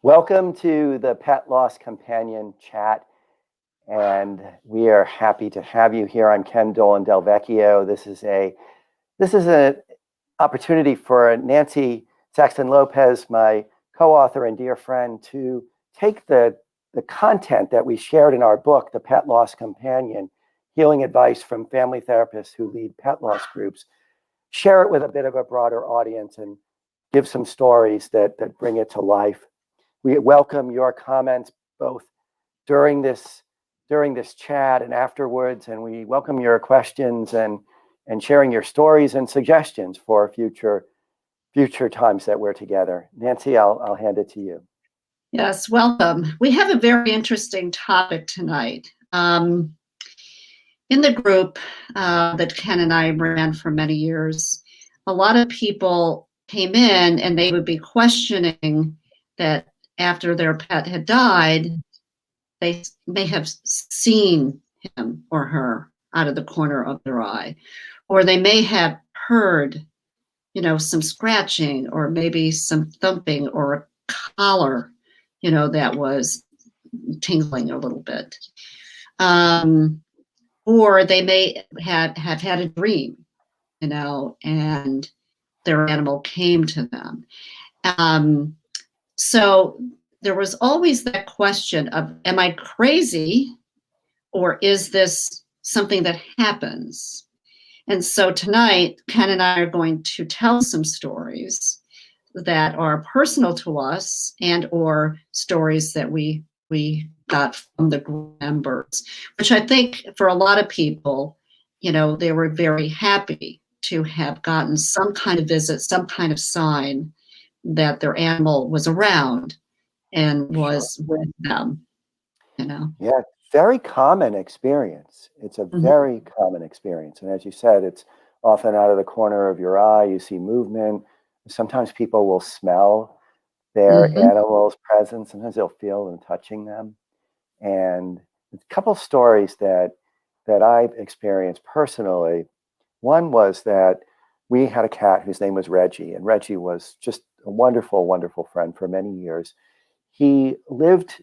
Welcome to the Pet Loss Companion Chat, and we are happy to have you here. I'm Ken Dolan-Del Vecchio. This is an opportunity for Nancy Saxton-Lopez, my co-author and dear friend, to take the content that we shared in our book, The Pet Loss Companion, Healing Advice from Family Therapists Who Lead Pet Loss Groups, share it with a bit of a broader audience and give some stories that bring it to life. We welcome your comments both during this chat and afterwards, and we welcome your questions and sharing your stories and suggestions for future times that we're together. Nancy, I'll hand it to you. Yes, welcome. We have a very interesting topic tonight. In the group that Ken and I ran for many years, a lot of people came in and they would be questioning that after their pet had died, they may have seen him or her out of the corner of their eye, or they may have heard, some scratching or maybe some thumping or a collar, that was tingling a little bit. Or they may have had a dream, and their animal came to them. So there was always that question of, am I crazy, or is this something that happens? And so tonight, Ken and I are going to tell some stories that are personal to us and or stories that we got from the group members, which I think for a lot of people, they were very happy to have gotten some kind of visit, some kind of sign that their animal was around and was with them, Yeah, very common experience. It's a very common experience. And as you said, it's often out of the corner of your eye. You see movement. Sometimes people will smell their animal's presence. Sometimes they'll feel them touching them. And a couple stories that I've experienced personally. One was that we had a cat whose name was Reggie, and Reggie was just a wonderful, wonderful friend for many years. He lived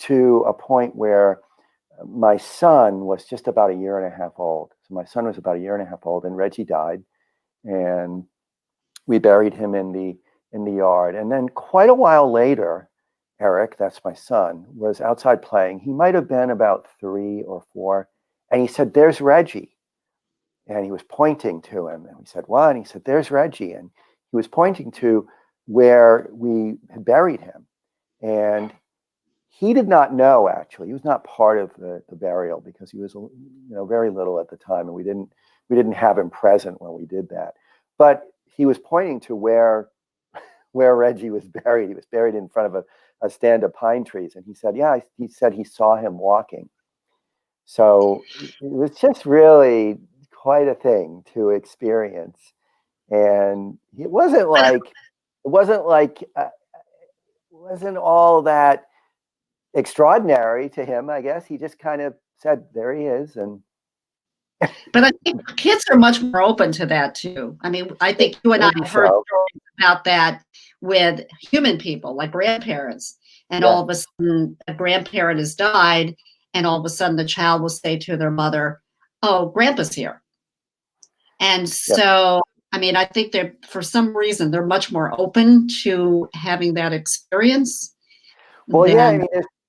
to a point where my son was just about a year and a half old. So my son was about a year and a half old, and Reggie died, and we buried him in the yard. And then quite a while later, Eric, that's my son, was outside playing. He might have been about 3 or 4, and he said, "There's Reggie." And he was pointing to him, and we said, "What?" And he said, "There's Reggie." And he was pointing to where we had buried him. And he did not know, actually. He was not part of the burial because he was, very little at the time, and we didn't have him present when we did that. But he was pointing to where Reggie was buried. He was buried in front of a stand of pine trees, and he said, "Yeah," he said he saw him walking. So it was just really quite a thing to experience, and it wasn't all that extraordinary to him. I guess he just kind of said, "There he is." And but I think kids are much more open to that too. I mean, I think you and I have heard stories about that with human people, like grandparents, and all of a sudden a grandparent has died, and all of a sudden the child will say to their mother, "Oh, Grandpa's here." And so, I mean, I think that for some reason they're much more open to having that experience. Well, I mean,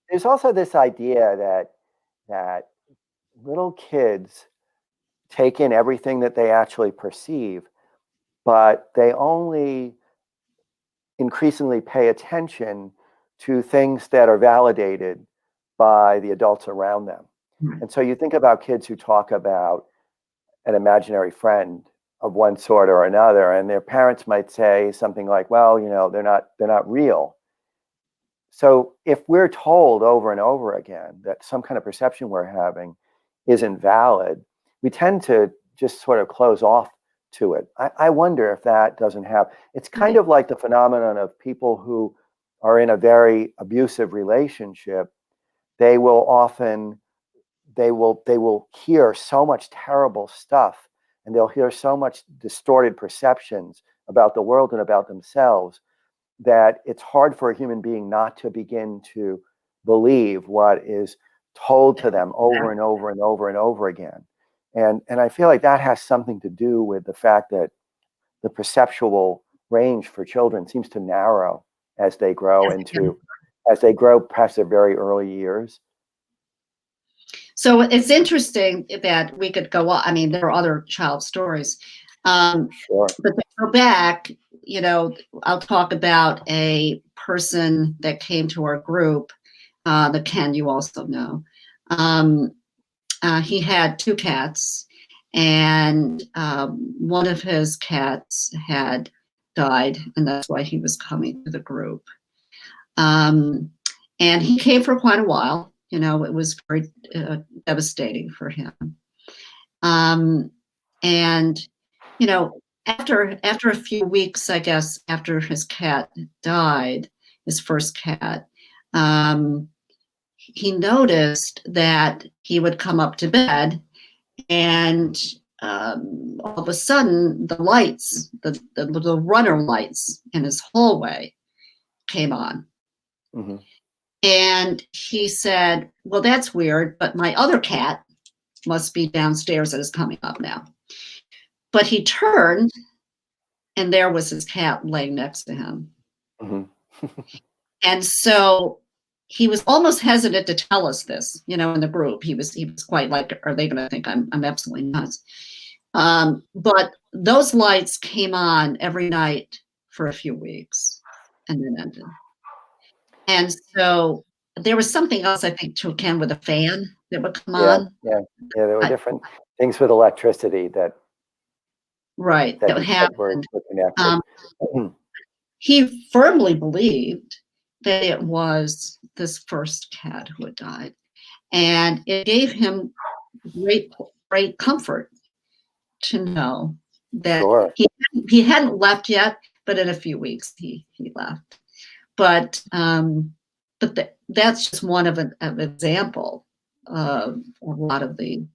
there's also this idea that little kids take in everything that they actually perceive, but they only increasingly pay attention to things that are validated by the adults around them. And so you think about kids who talk about an imaginary friend of one sort or another, and their parents might say something like, "Well, they're not real." So if we're told over and over again that some kind of perception we're having isn't valid, we tend to just sort of close off to it. I wonder if that doesn't happen. It's kind of like the phenomenon of people who are in a very abusive relationship. They will hear so much terrible stuff, and they'll hear so much distorted perceptions about the world and about themselves, that it's hard for a human being not to begin to believe what is told to them over and over and over and over again. And I feel like that has something to do with the fact that the perceptual range for children seems to narrow as they grow past their very early years. So it's interesting that we could go on. I mean, there are other child stories. Sure. But to go back, I'll talk about a person that came to our group, that Ken, you also know. He had 2 cats, and one of his cats had died, and that's why he was coming to the group. And he came for quite a while. It was very devastating for him. And after a few weeks, I guess, after his cat died, his first cat, he noticed that he would come up to bed, and all of a sudden, the lights, the little runner lights in his hallway came on. Mm-hmm. And he said, well, that's weird, but my other cat must be downstairs and is coming up now. But he turned, and there was his cat laying next to him. Mm-hmm. And so he was almost hesitant to tell us this, in the group. He was quite like, are they going to think I'm absolutely nuts? But those lights came on every night for a few weeks and then ended. And so there was something else, I think, too, Ken, with a fan that would come on. Yeah. There were different things with electricity that happened. were connected. He firmly believed that it was this first cat who had died, and it gave him great comfort to know that Sure. he hadn't left yet, but in a few weeks he left. But that's just one of an example of a lot of the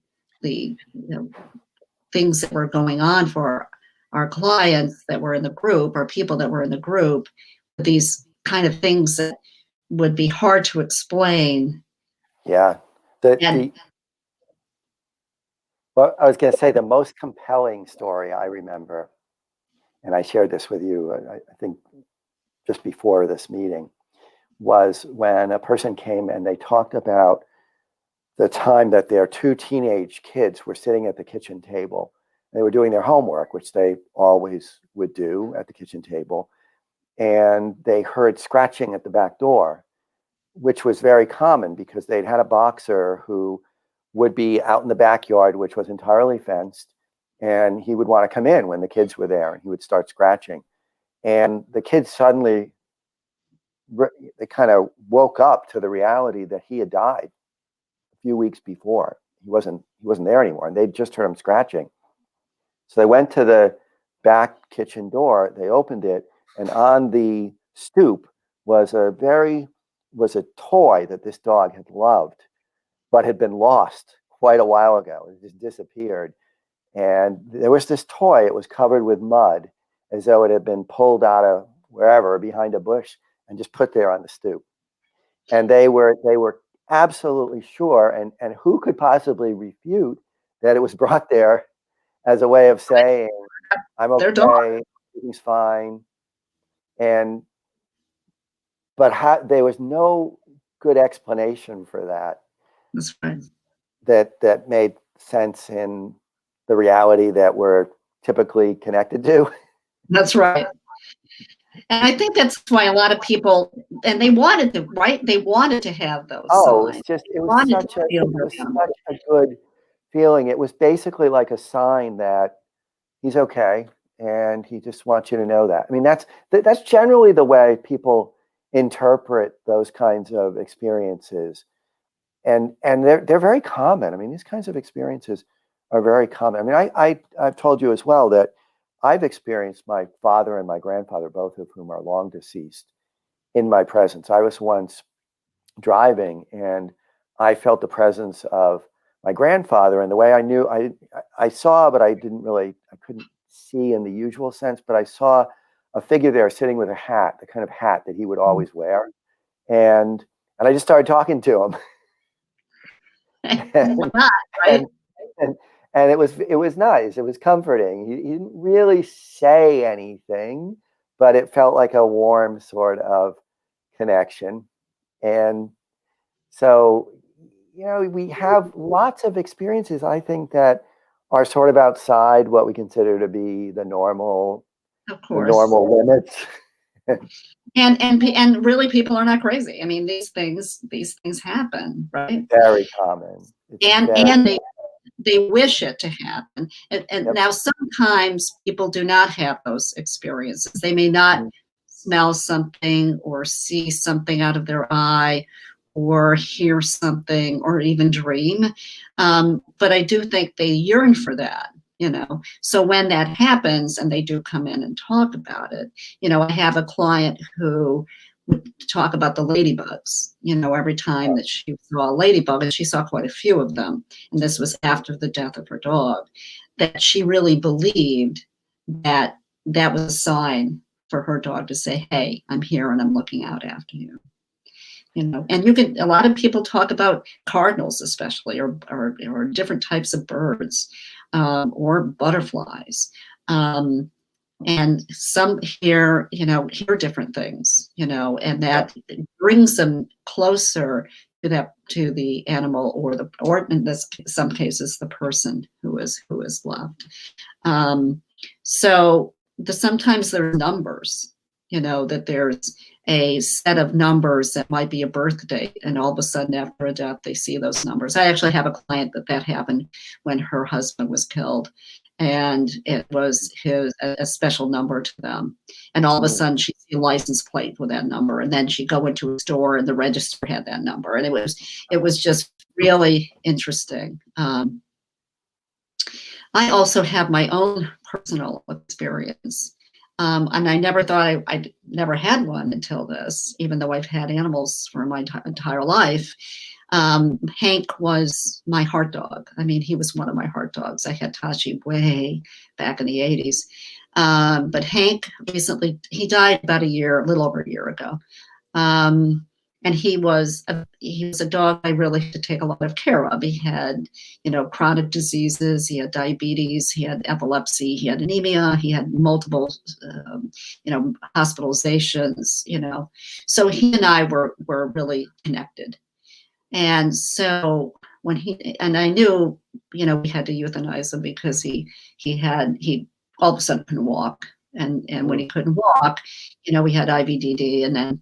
things that were going on for our clients that were in the group, or people that were in the group, these kind of things that would be hard to explain. Yeah. Well, I was going to say the most compelling story I remember, and I shared this with you, I think just before this meeting, was when a person came and they talked about the time that their 2 teenage kids were sitting at the kitchen table. They were doing their homework, which they always would do at the kitchen table. And they heard scratching at the back door, which was very common because they'd had a boxer who would be out in the backyard, which was entirely fenced. And he would want to come in when the kids were there, and he would start scratching. And the kids suddenly, they kind of woke up to the reality that he had died a few weeks before. He wasn't there anymore, and they'd just heard him scratching. So they went to the back kitchen door, they opened it, and on the stoop was a toy that this dog had loved, but had been lost quite a while ago. It just disappeared. And there was this toy, it was covered with mud, as though it had been pulled out of wherever, behind a bush, and just put there on the stoop. And they were absolutely sure, and who could possibly refute that it was brought there as a way of saying, I'm okay, everything's fine. But there was no good explanation for that. That's right. That made sense in the reality that we're typically connected to. That's right. And I think that's why a lot of people, and they wanted to, right? They wanted to have those signs. It was such a good feeling. It was basically like a sign that he's okay, and he just wants you to know that. I mean, that's generally the way people interpret those kinds of experiences, and they're very common. I mean, these kinds of experiences are very common. I mean, I've told you as well that I've experienced my father and my grandfather, both of whom are long deceased, in my presence. I was once driving, and I felt the presence of my grandfather, and the way I knew, I saw, but I couldn't see in the usual sense, but I saw a figure there sitting with a hat, the kind of hat that he would always wear. And I just started talking to him. Why and, not, right? and, and it was nice. It was comforting. He didn't really say anything, but it felt like a warm sort of connection. And so, we have lots of experiences, I think, that are sort of outside what we consider to be Of the course. normal limits. And really, people are not crazy. I mean, these things happen, right? Very common. It's very, And they wish it to happen. And yep. now sometimes people do not have those experiences. They may not Mhm. smell something or see something out of their eye or hear something or even dream. But I do think they yearn for that, you know. So when that happens and they do come in and talk about it, I have a client who would talk about the ladybugs, every time that she saw a ladybug, and she saw quite a few of them, and this was after the death of her dog, that she really believed that that was a sign for her dog to say, hey, I'm here and I'm looking out after you. And a lot of people talk about cardinals, especially, or different types of birds, or butterflies. And some hear different things, and that brings them closer to the animal, or in some cases, the person who is left. So sometimes there are numbers, that there's a set of numbers that might be a birth date, and all of a sudden after a death they see those numbers. I actually have a client that happened when her husband was killed, and it was a special number to them, and all of a sudden she'd see a license plate with that number, and then she'd go into a store and the register had that number, and it was just really interesting. I also have my own personal experience. And I never thought I never had one until this, even though I've had animals for my entire life. Hank was my heart dog. I mean, he was one of my heart dogs. I had Tashi way back in the 80s. But Hank he died about a little over a year ago. And he was a dog I really had to take a lot of care of. He had, chronic diseases. He had diabetes. He had epilepsy. He had anemia. He had multiple, hospitalizations. So he and I were really connected. And so I knew, we had to euthanize him because he all of a sudden couldn't walk. And when he couldn't walk, we had IVDD, and then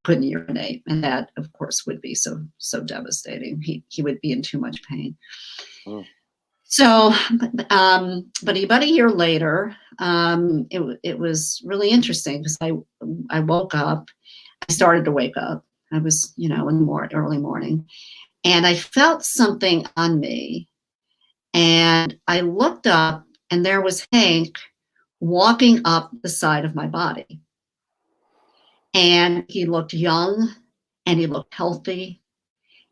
couldn't urinate. And that, of course, would be so devastating. He would be in too much pain. Mm. So, but about a year later, it was really interesting because I woke up. I started to wake up. I was, in the early morning, and I felt something on me. And I looked up, and there was Hank walking up the side of my body. And he looked young, and he looked healthy,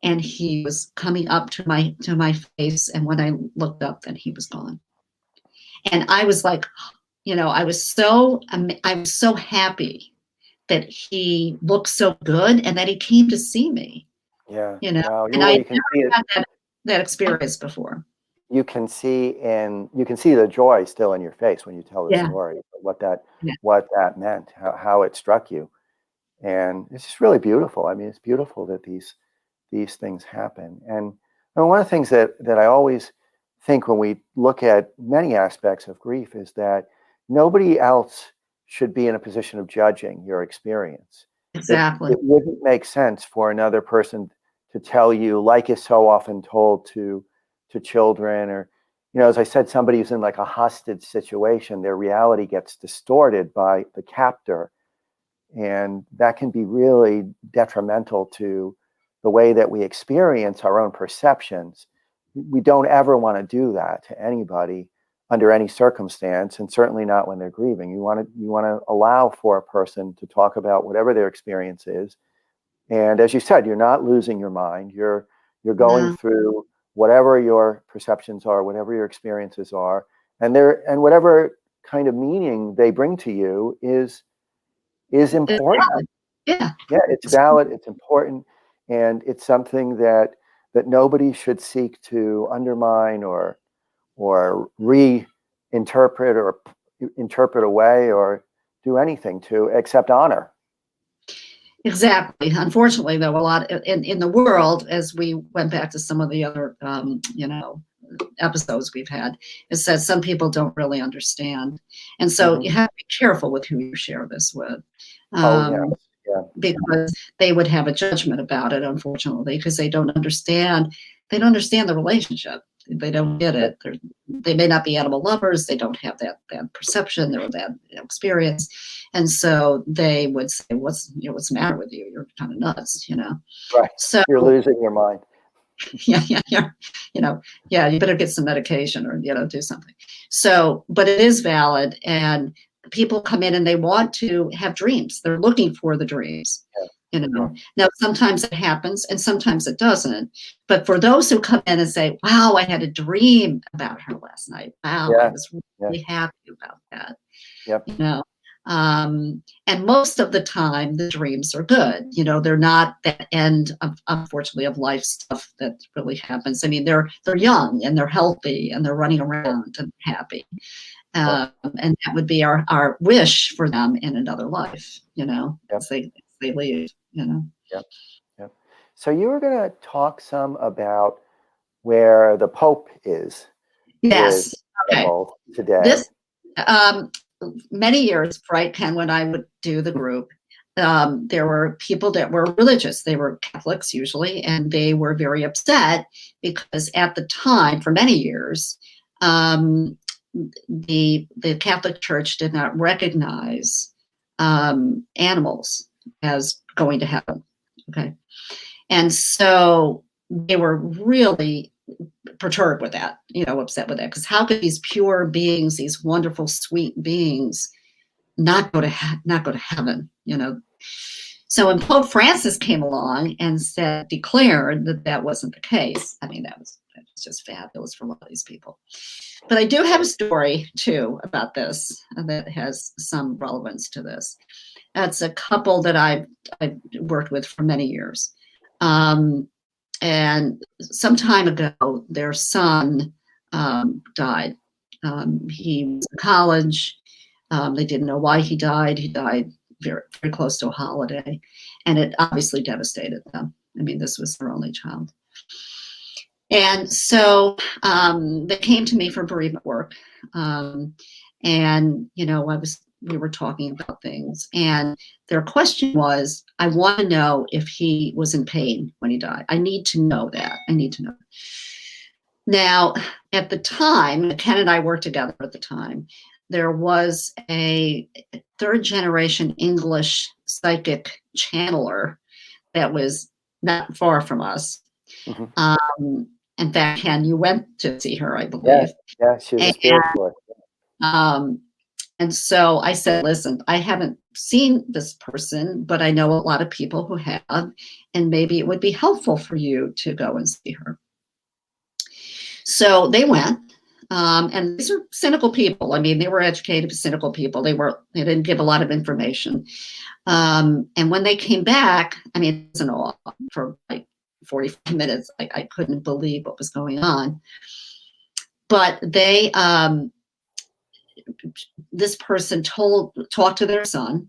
and he was coming up to my face. And when I looked up, then he was gone. And I was like, I was so happy that he looked so good and that he came to see me. Yeah. And Well, I you can see never it. had that experience before. You can see the joy still in your face when you tell the Yeah. story, what Yeah. that meant, how it struck you. And it's just really beautiful. I mean, it's beautiful that these things happen. And one of the things that I always think when we look at many aspects of grief is that nobody else should be in a position of judging your experience. Exactly. It wouldn't make sense for another person to tell you, like is so often told to children, or, as I said, somebody who's in like a hostage situation, their reality gets distorted by the captor. And that can be really detrimental to the way that we experience our own perceptions. We don't ever want to do that to anybody under any circumstance, and certainly not when they're grieving. You want to allow for a person to talk about whatever their experience is. And as you said, you're not losing your mind. You're going No. through whatever your perceptions are, whatever your experiences are, and whatever kind of meaning they bring to you is important. Yeah. Yeah, it's valid, it's important, and it's something that nobody should seek to undermine or reinterpret or interpret away or do anything to except honor. Exactly. Unfortunately, though, a lot in the world, as we went back to some of the other, episodes we've had, it says some people don't really understand. And so you have to be careful with who you share this with. Oh, yeah. Yeah. Because they would have a judgment about it, unfortunately, because they don't understand the relationship. They don't get it. They may not be animal lovers. They don't have that perception or that experience, and so they would say, "What's the matter with you? You're kind of nuts," Right. So you're losing your mind. yeah, you better get some medication or do something. So, but it is valid, and people come in and they want to have dreams. They're looking for the dreams. Now sometimes it happens and sometimes it doesn't. But for those who come in and say, "Wow, I had a dream about her last night. Wow, I was really happy about that." Yep. And most of the time the dreams are good. They're not that end of, unfortunately, of life stuff that really happens. I mean, they're young and they're healthy and they're running around and happy. And that would be our wish for them in another life, as they leave, Yep. Yep. So you were going to talk some about where the Pope is Yes. with animals today. This many years, right, Ken, when I would do the group, there were people that were religious. They were Catholics usually, and they were very upset because at the time, for many years, the Catholic Church did not recognize animals as going to heaven. Okay, and so they were really perturbed with that, upset with that, because how could these pure beings, these wonderful, sweet beings, not go to heaven? So when Pope Francis came along and declared that wasn't the case, I mean, that was just fabulous for a lot of these people. But I do have a story too about this that has some relevance to this. That's a couple that I've worked with for many years. And some time ago, their son died. He was in college. They didn't know why he died. He died very, very close to a holiday, and it obviously devastated them. I mean, this was their only child. And so they came to me for bereavement work. And, we were talking about things, and their question was, I want to know if he was in pain when he died. I need to know that. I need to know. Now, at the time, Ken and I worked together at the time, there was a third generation English psychic channeler that was not far from us. In fact, Ken, you went to see her, I believe. Yeah, she was a spiritualist. And so I said, listen, I haven't seen this person, but I know a lot of people who have, and maybe it would be helpful for you to go and see her. So they went, and these are cynical people. I mean, they were educated, cynical people. They didn't give a lot of information. And when they came back, I mean, it was an awe for like 45 minutes. I couldn't believe what was going on. But they, this person talked to their son.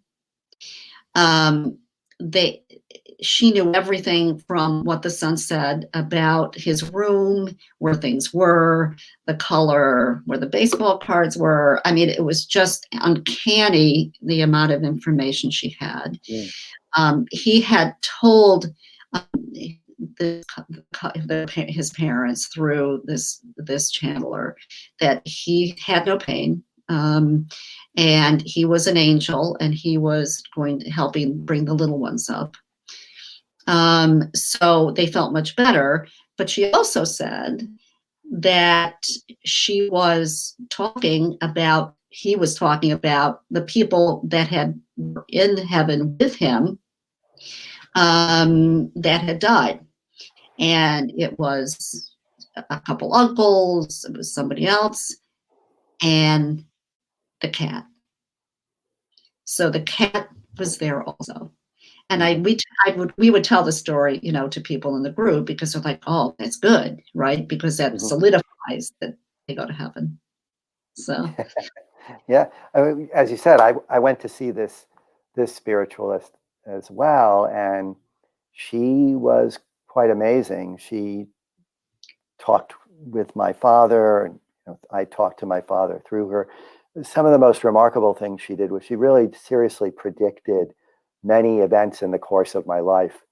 She knew everything from what the son said about his room, where things were, the color, where the baseball cards were. I mean, it was just uncanny, the amount of information she had. He had told his parents through this channeler that he had no pain, and he was an angel, and he was going to helping bring the little ones up. So they felt much better. But she also said that he was talking about the people that had in heaven with him, that had died. And it was a couple uncles, it was somebody else. And the cat. So the cat was there also. And Mhm. we would tell the story, to people in the group because they're like, oh, that's good, right? Because that Mhm. solidifies that they go to heaven. So Yeah, I mean, as you said, I went to see this spiritualist as well, and she was quite amazing. She talked with my father, and I talked to my father through her. Some of the most remarkable things she did was she really seriously predicted many events in the course of my life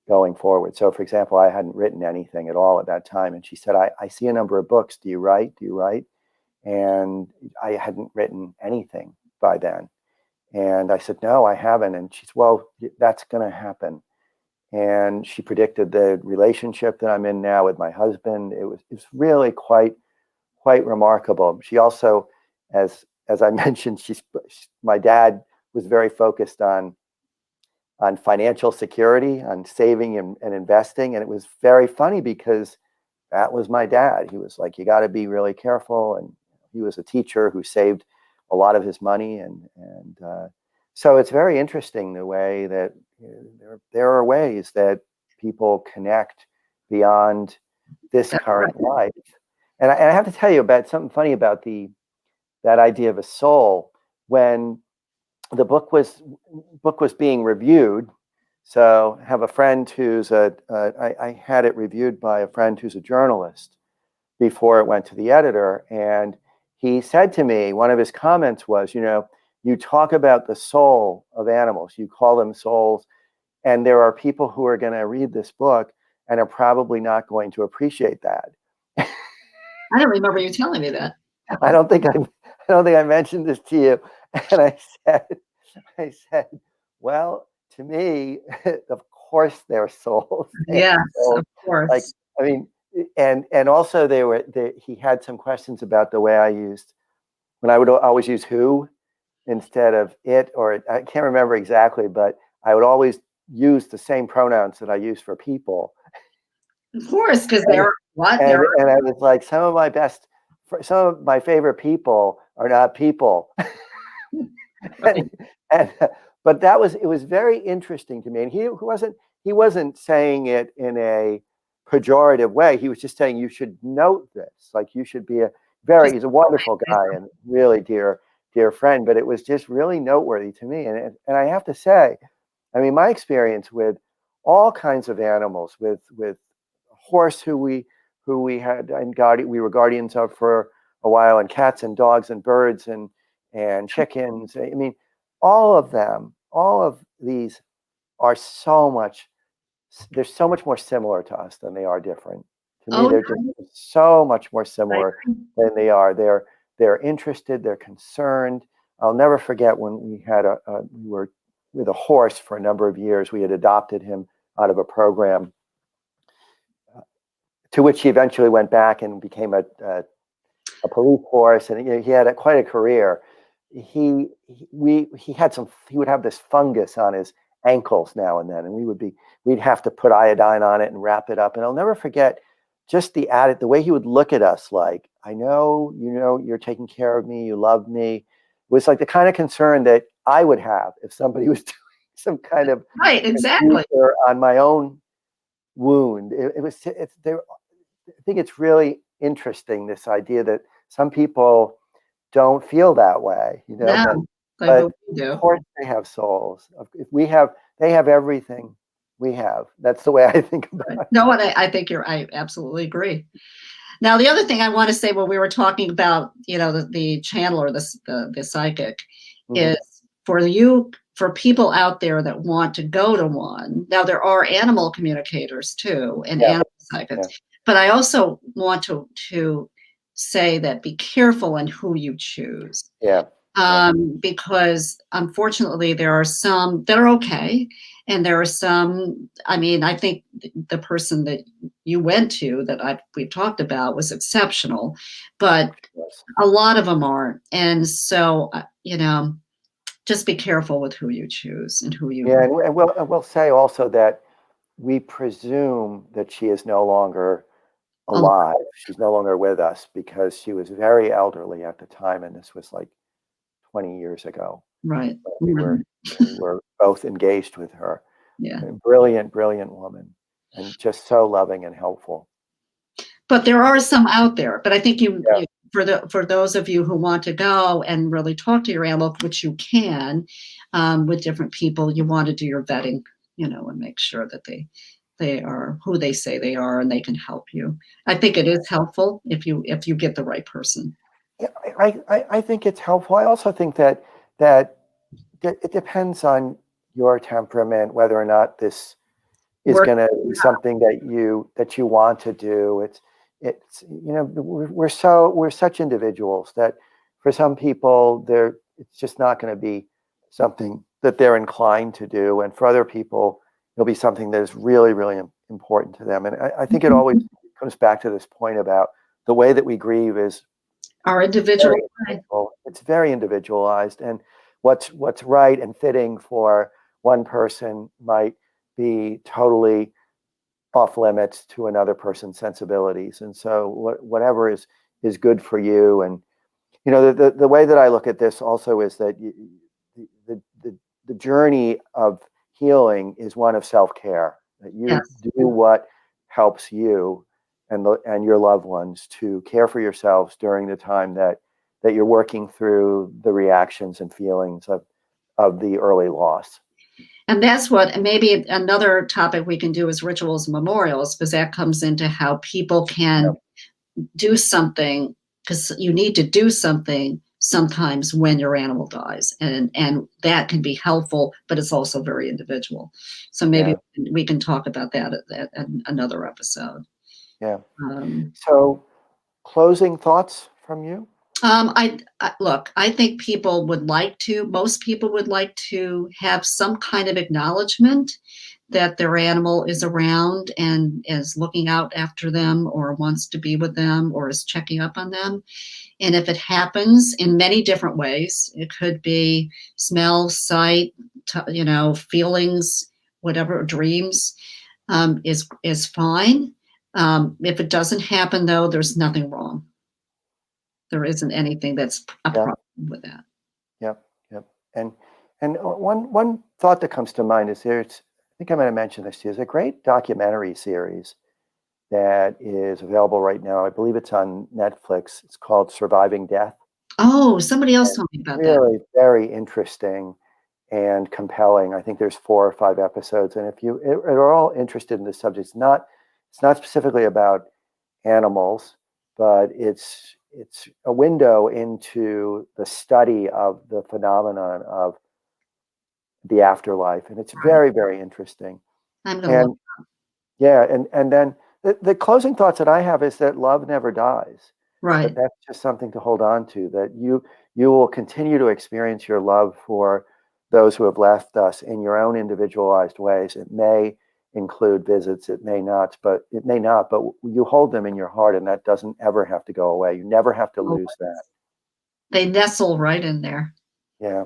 going forward. So, for example, I hadn't written anything at all at that time, and she said, I see a number of books. Do you write? Do you write? And I hadn't written anything by then. And I said, no, I haven't. And she said, well, that's going to happen. And she predicted the relationship that I'm in now with my husband. It's really quite remarkable. She also, as I mentioned, my dad was very focused on financial security, on saving and investing. And it was very funny because that was my dad. He was like, you got to be really careful. And he was a teacher who saved a lot of his money. And so it's very interesting the way that there are ways that people connect beyond this that's right. current life. And I have to tell you about something funny about that idea of a soul. When the book was being reviewed, so I have a friend I had it reviewed by a friend who's a journalist before it went to the editor. And he said to me, one of his comments was, you talk about the soul of animals, you call them souls, and there are people who are going to read this book and are probably not going to appreciate that. I don't remember you telling me that. I don't think I mentioned this to you. And I said, well, to me, of course they're souls. They Yes, are souls. of Like, course. I mean, and also he had some questions about the way I used when I would always use who instead of it, or I can't remember exactly, but I would always use the same pronouns that I use for people. Of course, because And there what? There and I was like, some of my favorite people are not people. are right. and and but it was very interesting to me. And he wasn't saying it in a pejorative way. He was just saying you should note this. Like you should be Just he's a wonderful guy and really dear friend. But it was just really noteworthy to me. And I have to say, I mean, my experience with all kinds of animals, with horse who we had and we were guardians of for a while, and cats and dogs and birds and chickens. I mean, all of these are they're so much more similar to us than they are different. To me, oh, they're just so much more I similar than they are. They're interested, they're concerned. I'll never forget when we were with a horse for a number of years. We had adopted him out of a program to which he eventually went back and became a police horse, and he had quite a career. He would have this fungus on his ankles now and then, and we'd have to put iodine on it and wrap it up. And I'll never forget just the way he would look at us, like, I know, you're taking care of me, you love me. It was like the kind of concern that I would have if somebody was doing some kind of right, exactly. procedure on my own wound. I think it's really interesting, this idea that some people don't feel that way, No, but but we of do. course they have souls. If they have everything we have. That's the way I think Right. about it. No, and I think I absolutely agree. Now, the other thing I want to say when we were talking about, the channeler, the psychic, Hmm. is for people out there that want to go to one. Now, there are animal communicators too, and Yeah, animal psychics, yeah, but I also want to say that be careful in who you choose, yeah, yeah, because unfortunately there are some that are okay, and there are some. I mean, I think the person that you went to that we've talked about was exceptional, but yes. a lot of them aren't, and so just be careful with who you choose and who you. Yeah, and we'll say also that we presume that she is no longer Oh, alive. She's no longer with us because she was very elderly at the time, and this was like 20 years ago. Right. We were, we were both engaged with her. Yeah. A brilliant, brilliant woman, and just so loving and helpful. But there are some out there. But I think Yeah. for those of you who want to go and really talk to your animal, which you can, with different people, you want to do your vetting, and make sure that they are who they say they are and they can help you. I think it is helpful if you get the right person. Yeah, I think it's helpful. I also think that it depends on your temperament whether or not this is going to be something that you want to do. It's we're such individuals that for some people it's just not going to be something that they're inclined to do, and for other people it'll be something that is really, really important to them. And I think it always comes back to this point about the way that we grieve is our individual. It's very individualized, and what's right and fitting for one person might be totally off limits to another person's sensibilities. And so whatever is good for you. And the way that I look at this also is that the journey of healing is one of self-care, that you Yes. do what helps you and your loved ones to care for yourselves during the time that you're working through the reactions and feelings of the early loss. And that's what maybe another topic we can do is rituals and memorials, because that comes into how people can do something, because you need to do something sometimes when your animal dies, and that can be helpful, but it's also very individual. So maybe we can talk about that at another episode. Yeah. So closing thoughts from you? Look, I think most people would like to have some kind of acknowledgement that their animal is around and is looking out after them or wants to be with them or is checking up on them. And if it happens in many different ways, it could be smell, sight, feelings, whatever, dreams, is fine. If it doesn't happen, though, there's nothing wrong. There isn't anything that's a problem with that. Yep. And one thought that comes to mind is I think I might have mentioned this to you. There's a great documentary series that is available right now. I believe it's on Netflix. It's called Surviving Death. Oh, somebody else told me about that. Really very interesting and compelling. I think there's 4 or 5 episodes, and if you are all interested in this subject, it's not specifically about animals, but it's a window into the study of the phenomenon of the afterlife, and it's very, very interesting. I'm going to look. Yeah, and then the closing thoughts that I have is that love never dies. Right. That's just something to hold on to, that you will continue to experience your love for those who have left us in your own individualized ways. It may include visits, it may not, but you hold them in your heart, and that doesn't ever have to go away. You never have to lose that. They nestle right in there. Yeah.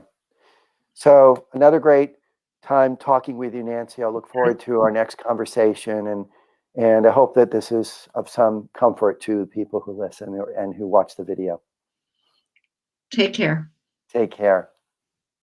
So another great time talking with you, Nancy. I look forward to our next conversation, and I hope that this is of some comfort to people who listen and who watch the video. Take care. Take care.